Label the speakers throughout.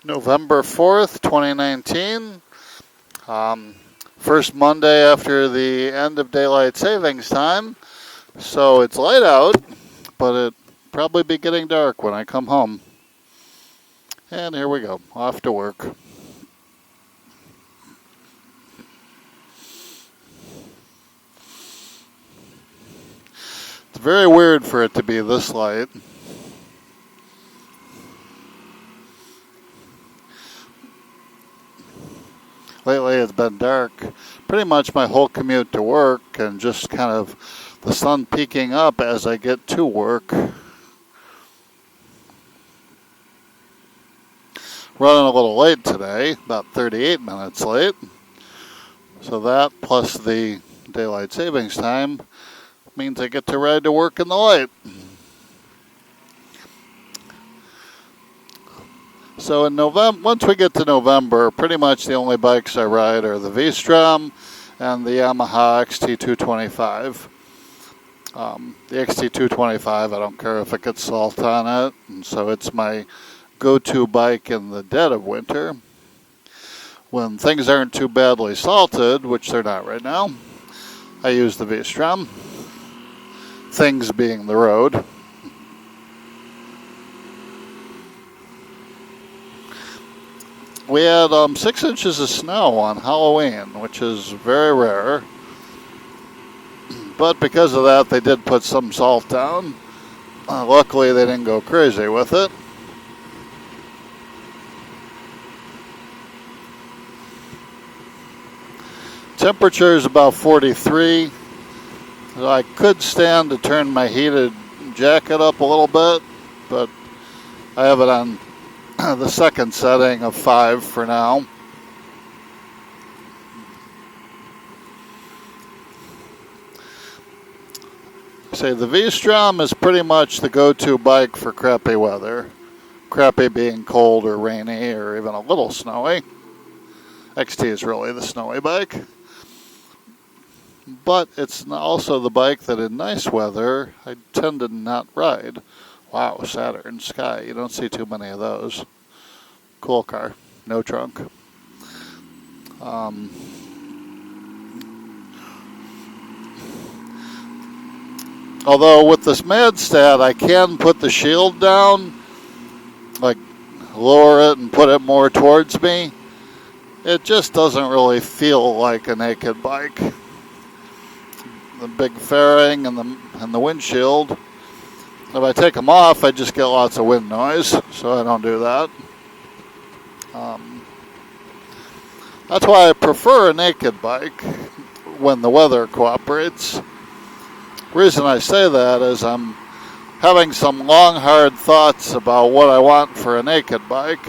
Speaker 1: November 4th, 2019. Um, First Monday after the end of daylight savings time. So it's light out, but it probably be getting dark when I come home. And here we go, off to work. It's very weird for it to be this light. Lately it's been dark pretty much my whole commute to work, and just kind of the sun peeking up as I get to work. Running a little late today, about 38 minutes late. So that plus the daylight savings time means I get to ride to work in the light. So in November, once we get to November, pretty much the only bikes I ride are the V-Strom and the Yamaha XT225. The XT225, I don't care if it gets salt on it, and so it's my go-to bike in the dead of winter. When things aren't too badly salted, which they're not right now, I use the V-Strom. Things being the road. We had 6 inches of snow on Halloween, which is very rare. But because of that, they did put some salt down. Luckily, they didn't go crazy with it. Temperature is about 43. So I could stand to turn my heated jacket up a little bit, but I have it on the second setting of 5 for now. Say the V-Strom is pretty much the go-to bike for crappy weather. Crappy being cold or rainy or even a little snowy. XT is really the snowy bike. But it's also the bike that in nice weather I tend to not ride. Wow, Saturn Sky. You don't see too many of those. Cool car. No trunk. Although with this Mad Stat, I can put the shield down, like lower it and put it more towards me. It just doesn't really feel like a naked bike. The big fairing and the windshield. If I take them off, I just get lots of wind noise, so I don't do that. That's why I prefer a naked bike when the weather cooperates. The reason I say that is I'm having some long, hard thoughts about what I want for a naked bike.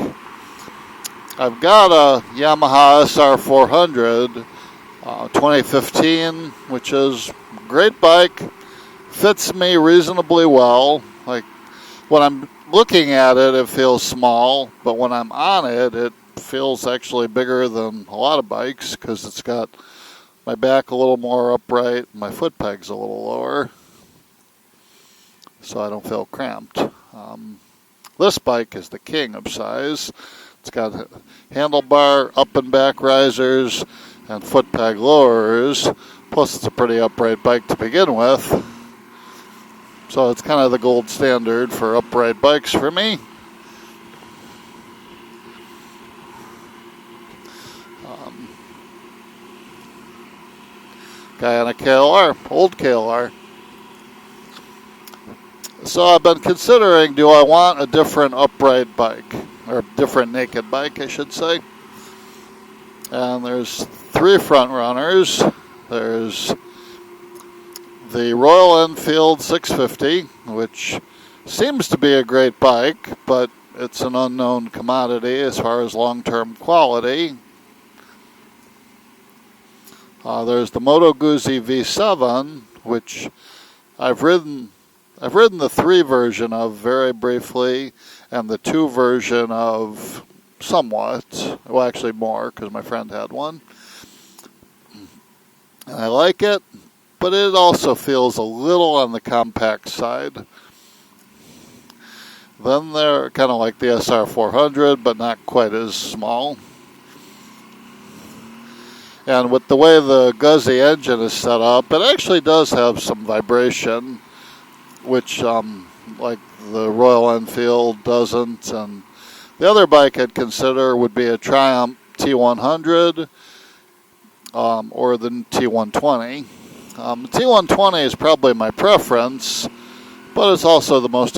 Speaker 1: I've got a Yamaha SR400 2015, which is a great bike. Fits me reasonably well. Like when I'm looking at it, it feels small, but when I'm on it, it feels actually bigger than a lot of bikes because it's got my back a little more upright, my foot peg's a little lower, so I don't feel cramped. This bike is the king of size. It's got handlebar up and back risers and foot peg lowers, plus it's a pretty upright bike to begin with. So it's kind of the gold standard for upright bikes for me. Guyana KLR, old KLR. So I've been considering, do I want a different upright bike, or different naked bike, I should say. And there's 3 front runners. There's the Royal Enfield 650, which seems to be a great bike, but it's an unknown commodity as far as long-term quality. There's the Moto Guzzi V7, which I've ridden the 3 version of very briefly, and the 2 version of somewhat. Well, actually more, because my friend had one. And I like it, but it also feels a little on the compact side. Then they're kind of like the SR400, but not quite as small. And with the way the Guzzi engine is set up, it actually does have some vibration, which like the Royal Enfield doesn't. And the other bike I'd consider would be a Triumph T100 or the T120. The T120 is probably my preference, but it's also the most